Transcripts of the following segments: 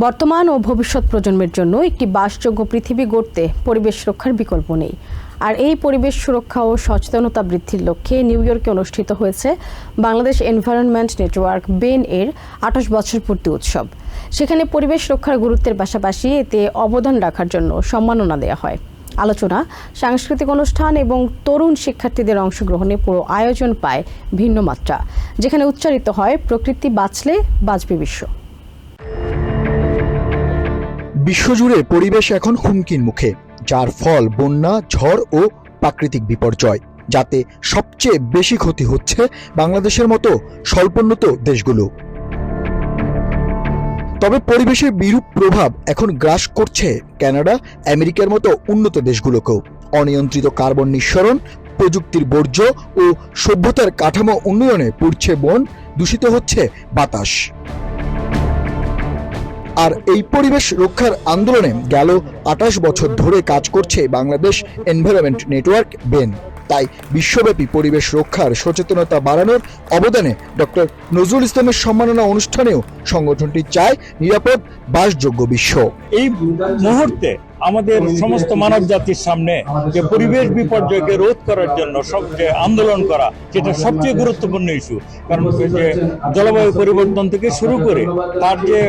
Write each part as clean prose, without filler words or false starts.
বর্তমান ও ভবিষ্যৎ প্রজন্মের জন্য একটি বাসযোগ্য পৃথিবী গড়তে পরিবেশ রক্ষার বিকল্প নেই। আর এই পরিবেশ সুরক্ষা ও সচেতনতা বৃদ্ধির লক্ষ্যে নিউ ইয়র্কে অনুষ্ঠিত হয়েছে বাংলাদেশ এনভায়রনমেন্ট নেটওয়ার্ক বেন এর ২৮ বছর পূর্তি উৎসব। সেখানে পরিবেশ রক্ষার গুরুত্বের পাশাপাশি এতে অবদান রাখার জন্য সম্মাননা দেওয়া হয়। আলোচনা, সাংস্কৃতিক অনুষ্ঠান এবং তরুণ শিক্ষার্থীদের অংশগ্রহণে পুরো আয়োজন পায় ভিন্ন মাত্রা, যেখানে উচ্চারিত হয় প্রকৃতি বাঁচলে বাঁচবে বিশ্ব। বিশ্বজুড়ে পরিবেশ এখন হুমকির মুখে, যার ফল বন্যা, ঝড় ও প্রাকৃতিক বিপর্যয়, যাতে সবচেয়ে বেশি ক্ষতি হচ্ছে বাংলাদেশের মতো স্বল্পোন্নত দেশগুলো। তবে পরিবেশের বিরূপ প্রভাব এখন গ্রাস করছে কানাডা, আমেরিকার মতো উন্নত দেশগুলোকেও। অনিয়ন্ত্রিত কার্বন নিঃসরণ, প্রযুক্তির বর্জ্য ও সভ্যতার কাঠামো উন্নয়নে পুড়ছে বন, দূষিত হচ্ছে বাতাস। আর এই পরিবেশ রক্ষার আন্দোলনে গেল ২৮ বছর ধরে কাজ করছে বাংলাদেশ এনভায়রনমেন্ট নেটওয়ার্ক বেন। তাই বিশ্বব্যাপী পরিবেশ রক্ষার সচেতনতা বাড়ানোর অবদানে ডক্টর নজরুল ইসলামের সম্মাননা অনুষ্ঠানেও সংগঠনটি চায় নিরাপদ বাসযোগ্য বিশ্ব। এই মুহূর্তে আমাদের সমস্ত মানব জাতির সামনে যে পরিবেশ বিপর্যয়কে রোধ করার জন্য সবচেয়ে আন্দোলন করা, যেটা সবচেয়ে গুরুত্বপূর্ণ ইস্যু। কারণ যে জলবায়ু পরিবর্তন থেকে শুরু করে তার যে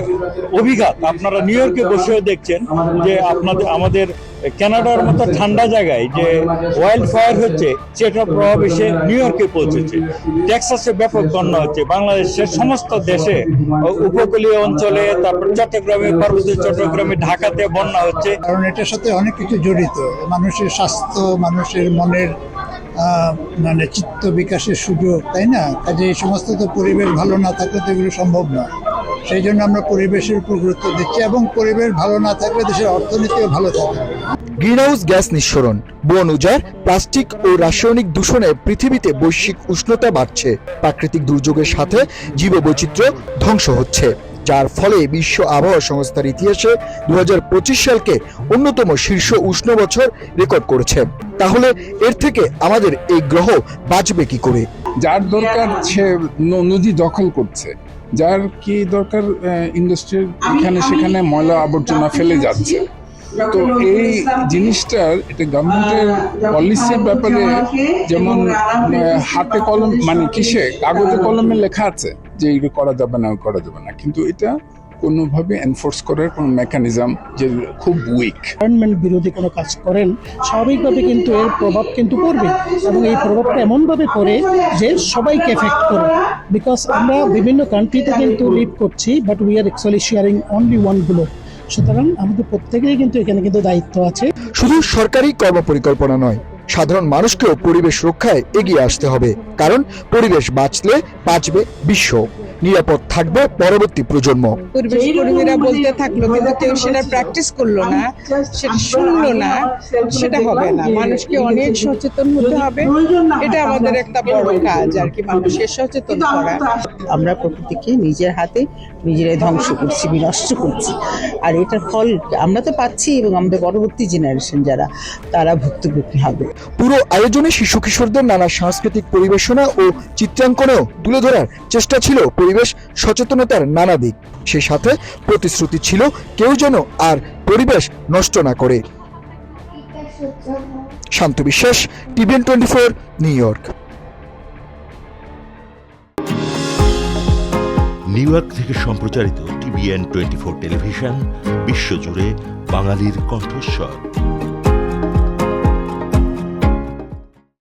অভিঘাত, আপনারা নিউ ইয়র্কে বসেও দেখছেন যে আমাদের কানাডার মতো ঠান্ডা জায়গায় যে ওয়াইল্ড ফায়ার হচ্ছে, সেটার প্রভাব এসে নিউ ইয়র্কে পৌঁছেছে। টেক্সাসে ব্যাপক বন্যা হচ্ছে, বাংলাদেশের সমস্ত দেশে উপকূলীয় অঞ্চলে, তারপর চট্টগ্রামে, পার্বত্য চট্টগ্রামে, ঢাকাতে বন্যা হচ্ছে। কারণ এটার সাথে অনেক কিছু জড়িত, মানুষের স্বাস্থ্য, মানুষের মনের মানে চিত্ত বিকাশের সুযোগ, তাই না? কাজে এই সমস্ত তো পরিবেশ ভালো না থাকলে তো এগুলো সম্ভব নয়। সেই জন্য আমরা পরিবেশের উপর গুরুত্ব দিচ্ছি, এবং পরিবেশ ভালো না থাকলে দেশের অর্থনীতিও ভালো থাকে। গ্রিনহাউস গ্যাস নিঃসরণ, বন উজাড়, প্লাস্টিক ও রাসায়নিক দূষণে পৃথিবীতে বৈশ্বিক উষ্ণতা বাড়ছে। প্রাকৃতিক দুর্যোগের সাথে জীববৈচিত্র্য ধ্বংস হচ্ছে, যার ফলে বিশ্ব আবহাওয়া সংস্থার ইতিহাসে ২০২৫ সালকে অন্যতম শীর্ষ উষ্ণ বছর রেকর্ড করেছে। তাহলে এর থেকে আমাদের এই গ্রহ বাঁচবে কি করে? যার দরকার সে নদী দখল করছে, যার কি দরকার ইন্ডাস্ট্রির এখানে সেখানে ময়লা আবর্জনা ফেলে যাচ্ছে। তো এই জিনিসটার এটা গভর্নমেন্টের পলিসির ব্যাপারে যেমন হাতে কলম মানে কিসে কাগজে কলমে লেখা আছে যে এটা করা যাবে না, করা যাবে না, কিন্তু এটা কোনোভাবে এনফোর্স করার কোনো মেকানিজম যে খুব উইক। এনভায়রনমেন্ট বিরোধী কোনো কাজ করেন, স্বাভাবিকভাবে কিন্তু এর প্রভাব কিন্তু পড়বে, এবং এই প্রভাবটা এমনভাবে পড়ে যে সবাইকে এফেক্ট করে। বিকজ আমরা বিভিন্ন কান্ট্রিতে কিন্তু লিভ করছি, but we are actually sharing only one globe. সুতরাং আমাদের প্রত্যেকেরই কিন্তু এখানে কিন্তু দায়িত্ব আছে। শুধু সরকারি কর্মপরিকল্পনা নয়, সাধারণ মানুষকেও পরিবেশ রক্ষায় এগিয়ে আসতে হবে। কারণ পরিবেশ বাঁচলে বাঁচবে বিশ্ব, নিরাপদ থাকবে পরবর্তী প্রজন্ম। পরিবেশ কর্মীরা বলতে থাকলো, কিন্তু কেউ সেটা প্র্যাকটিস করলো না, সেটা শুনলো না, সেটা হবে না। মানুষকে অনেক সচেতন হতে হবে, এটা আমাদের একটা বড় কাজ আর কি, মানুষকে সচেতন করা। আমরা প্রকৃতিকে নিজের হাতে নিজেরাই ধ্বংস করছি, বিনষ্ট করছি, আর এটার ফল আমরা তো পাচ্ছি, এবং আমাদের পরবর্তী জেনারেশন যারা, তারা ভুক্তভোগী হবে। পুরো আয়োজনে শিশু কিশোরদের নানা সাংস্কৃতিক পরিবেশনা ও চিত্রাঙ্কনেও তুলে ধরার চেষ্টা ছিল পরিবেশ সচেতনতার নানা দিক। সেই সাথে প্রতিশ্রুতি ছিল কেউ যেন আর পরিবেশ নষ্ট না করে। শান্ত বিশ্বাস, TVN 24, new York. New York থেকে সম্প্রচারিত টিভিএন 24 টেলিভিশন বিশ্বজুড়ে বাঙালির কণ্ঠস্বর।